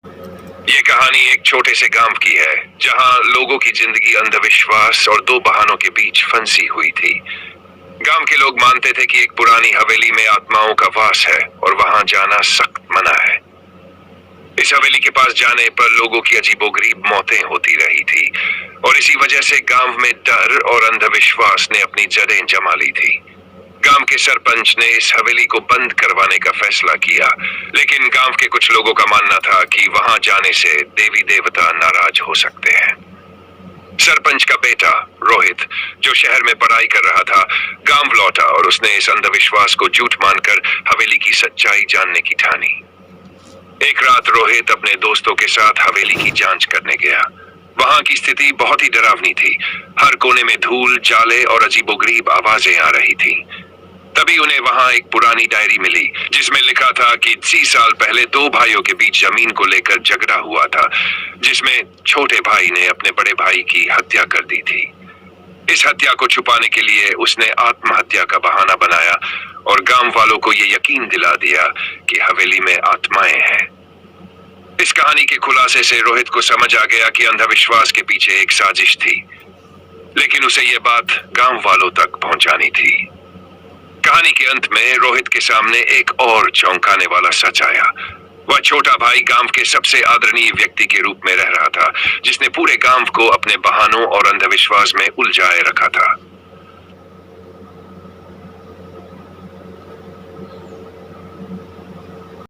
ये कहानी एक छोटे से गांव की है जहां लोगों की जिंदगी अंधविश्वास और दो बहानों के बीच फंसी हुई थी। गांव के लोग मानते थे कि एक पुरानी हवेली में आत्माओं का वास है और वहां जाना सख्त मना है। इस हवेली के पास जाने पर लोगों की अजीबोगरीब मौतें होती रही थी और इसी वजह से गांव में डर और अंधविश्वास ने अपनी जड़ें जमा ली थी। गांव के सरपंच ने इस हवेली को बंद करवाने का फैसला किया, लेकिन गांव के कुछ लोगों का मानना था कि वहां जाने से देवी देवता नाराज हो सकते हैं। सरपंच का बेटा रोहित, जो शहर में पढ़ाई कर रहा था, गांव लौटा और उसने इस अंधविश्वास को झूठ मानकर हवेली की सच्चाई जानने की ठानी। एक रात रोहित अपने दोस्तों के साथ हवेली की जांच करने गया। वहां की स्थिति बहुत ही डरावनी थी। हर कोने में धूल, जाले और अजीबोगरीब आवाजें आ रही थी। तभी उन्हें वहां एक पुरानी डायरी मिली जिसमें लिखा था कि 30 साल पहले दो भाइयों के बीच जमीन को लेकर झगड़ा हुआ था, जिसमें छोटे भाई ने अपने बड़े भाई की हत्या कर दी थी। इस हत्या को छुपाने के लिए उसने आत्महत्या का बहाना बनाया और गांव वालों को ये यकीन दिला दिया कि हवेली में आत्माएं हैं। इस कहानी के खुलासे से रोहित को समझ आ गया कि अंधविश्वास के पीछे एक साजिश थी, लेकिन उसे ये बात गांव वालों तक पहुंचानी थी। कहानी के अंत में रोहित के सामने एक और चौंकाने वाला सच आया। वह छोटा भाई गांव के सबसे आदरणीय व्यक्ति के रूप में रह रहा था, जिसने पूरे गांव को अपने बहानों और अंधविश्वास में उलझाए रखा था।